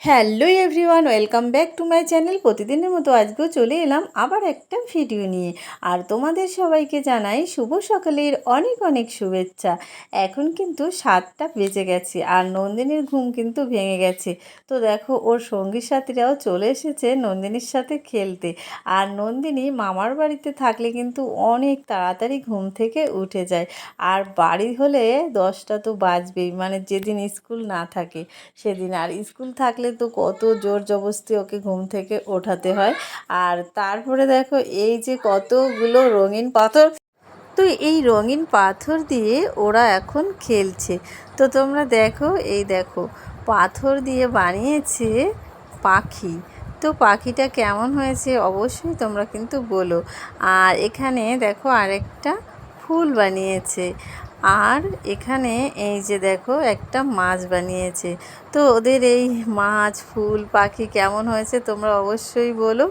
Hello everyone, welcome back to my channel. প্রতিদিনের মতো আজকেও চলে এলাম আবার একটা ভিডিও নিয়ে। আর তোমাদের সবাইকে জানাই শুভ সকালের অনেক অনেক শুভেচ্ছা। এখন কিন্তু 7টা বেজে গেছে আর নন্দিনীর ঘুম কিন্তু ভেঙে গেছে। তো দেখো, ওর সঙ্গী সাথীরাও চলে এসেছে নন্দিনীর সাথে খেলতে। আর নন্দিনী মামার বাড়িতে থাকলে কিন্তু অনেক তাড়াতাড়ি ঘুম থেকে উঠে যায়। আর বাড়ি হলে 10টা তো বাজবেই, মানে যেদিন স্কুল না থাকে সেদিন। আর স্কুল থাকলে তো কত জোর জবরদস্তি ওকে ঘুম থেকে ওঠাতে হয়। আর তারপরে দেখো, এই যে কতগুলো রঙিন পাথর, তো এই রঙিন পাথর দিয়ে ওরা এখন খেলছে। তো তোমরা দেখো, এই দেখো পাথর দিয়ে বানিয়েছে পাখি। তো পাখিটা কেমন হয়েছে অবশ্যই তোমরা কিন্তু বলো। আর এখানে দেখো আরেকটা ফুল বানিয়েছে। আর এখানে এই যে দেখো একটা মাছ বানিয়েছে। তো ওদের এই মাছ, ফুল, পাখি কেমন হয়েছে তোমরা অবশ্যই বলো।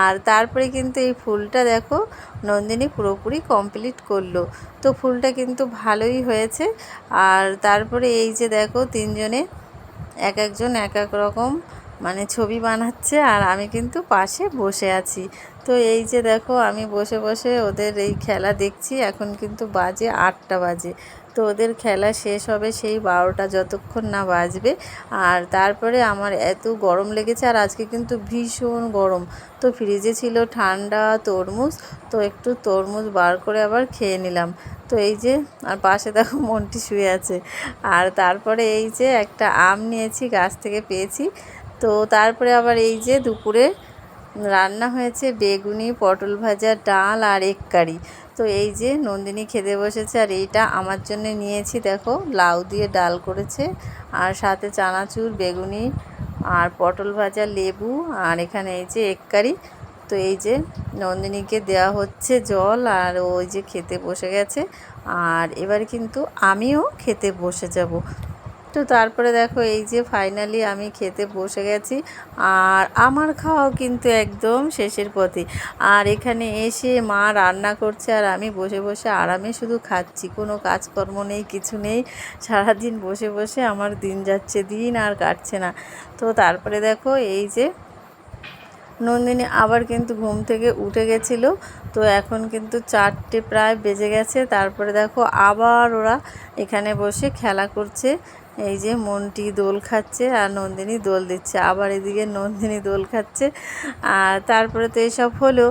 আর তারপরে কিন্তু এই ফুলটা দেখো নন্দিনী পুরোপুরি কমপ্লিট করলো। তো ফুলটা কিন্তু ভালোই হয়েছে। আর তারপরে এই যে দেখো তিনজনে একজন এক এক রকম মানে ছবি বানাচ্ছে, আর আমি কিন্তু পাশে বসে আছি। তো এই যে দেখো আমি বসে বসে ওদের এই খেলা দেখছি। এখন কিন্তু বাজে 8টা বাজে। তো ওদের খেলা শেষ হবে সেই 12টা, যতক্ষণ না বাজবে। আর তারপরে আমার এত গরম লেগেছে, আর আজকে কিন্তু ভীষণ গরম। তো ফ্রিজে ছিল ঠান্ডা তরমুজ, তো একটু তরমুজ বার করে আবার খেয়ে নিলাম। তো এই যে, আর পাশে দেখো মন্টি শুয়ে আছে। আর তারপরে এই যে একটা আম নিয়েছি, গাছ থেকে পেয়েছি। তো তারপরে আবার এই যে দুপুরে রান্না হয়েছে বেগুনি, পটল ভাজা, ডাল আর এগ কারি। তো এই যে নন্দিনী খেতে বসেছে, আর এইটা আমার জন্য নিয়েছি। দেখো লাউ দিয়ে ডাল করেছে, আর সাথে চানাচুর, বেগুনি আর পটল ভাজা, লেবু, আর এখানে এই যে এগ কারি। তো এই যে নন্দিনীকে দেওয়া হচ্ছে জল, আর ওই যে খেতে বসে গেছে। আর এবার কিন্তু আমিও খেতে বসে যাব। তো তারপরে দেখো এই যে ফাইনালি আমি খেতে বসে গেছি। আর আমার খাওয়াও কিন্তু একদম শেষের পথে। আর এখানে এসে মা রান্না করছে, আর আমি বসে বসে আরামে শুধু খাচ্ছি, কোনো কাজকর্ম নেই, কিছু নেই। সারাদিন বসে বসে আমার দিন যাচ্ছে, দিন আর কাটছে না। তো তারপরে দেখো এই যে নন্দিনী আবার কিন্তু ঘুম থেকে উঠে গেছিলো। তো এখন কিন্তু 4টে প্রায় বেজে গেছে। তারপরে দেখো আবার ওরা এখানে বসে খেলা করছে। এই যে মন্টি দোল খাচ্ছে আর নন্দিনী দোল দিচ্ছে, আবার এদিকে নন্দিনী দোল খাচ্ছে। আর তারপরে তো এসব হলো।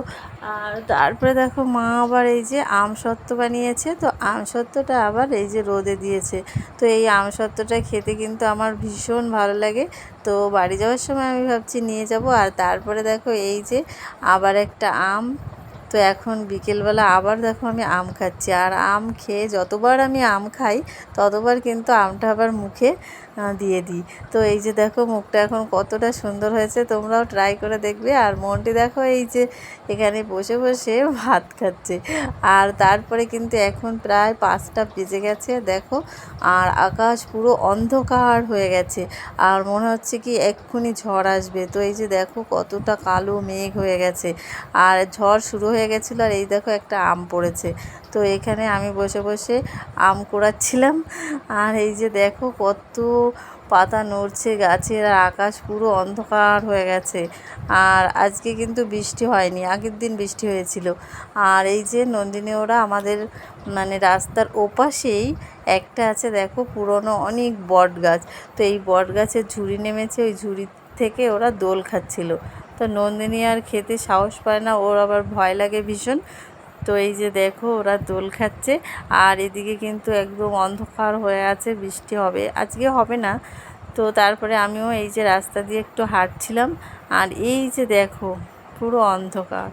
আর তারপরে দেখো মা আবার এই যে আমসত্ত্ব বানিয়েছে। তো আমসত্ত্বটা আবার এই যে রোদে দিয়েছে। তো এই আমসত্ত্বটা খেতে কিন্তু আমার ভীষণ ভালো লাগে। তো বাড়ি যাওয়ার সময় আমি ভাবছি নিয়ে যাব। আর তারপরে দেখো এই যে আবার একটা আম। তো এখন বিকেলবেলা আবার দেখো আমি আম খাচ্ছি। আর আম খেয়ে যতবার আমি আম খাই ততবার কিন্তু আমটা আবার মুখে দিয়ে দিই। তো এই যে দেখো মুখটা এখন কতটা সুন্দর হয়েছে, তোমরাও ট্রাই করে দেখবে। আর মনটি দেখো এই যে এখানে বসে বসে ভাত খাচ্ছে। আর তারপরে কিন্তু এখন প্রায় 5টা বেজে গেছে দেখো। আর আকাশ পুরো অন্ধকার হয়ে গেছে, আর মনে হচ্ছে কি এক্ষুনি ঝড় আসবে। তো এই যে দেখো কতটা কালো মেঘ হয়ে গেছে, আর ঝড় শুরু হয়ে গেছিলো। আর এই দেখো একটা আম পড়েছে। তো এখানে আমি বসে বসে আম কুড়াচ্ছিলাম। আর এই যে দেখো কত পাতা নড়ছে গাছের, আর আকাশ পুরো অন্ধকার হয়ে গেছে। আর আজকে কিন্তু বৃষ্টি হয়নি, আগের দিন বৃষ্টি হয়েছিল। আর এই যে নন্দিনী ওরা আমাদের মানে রাস্তার ওপাশেই একটা আছে দেখো পুরনো অনেক বট গাছ। তো এই বট গাছের ঝুড়ি নেমেছে, ওই ঝুড়ি থেকে ওরা দোল খাচ্ছিল। তো নন্দিনী আর খেতে সাহস পায় না, ওর আবার ভয় লাগে ভীষণ। তো এই যে দেখো ওরা দোল খাচ্ছে। আর এদিকে কিন্তু একদম অন্ধকার হয়ে আছে, বৃষ্টি হবে, আজকে হবে না। তো তারপরে আমিও এই যে রাস্তা দিয়ে একটু হাঁটছিলাম, আর এই যে দেখো পুরো অন্ধকার।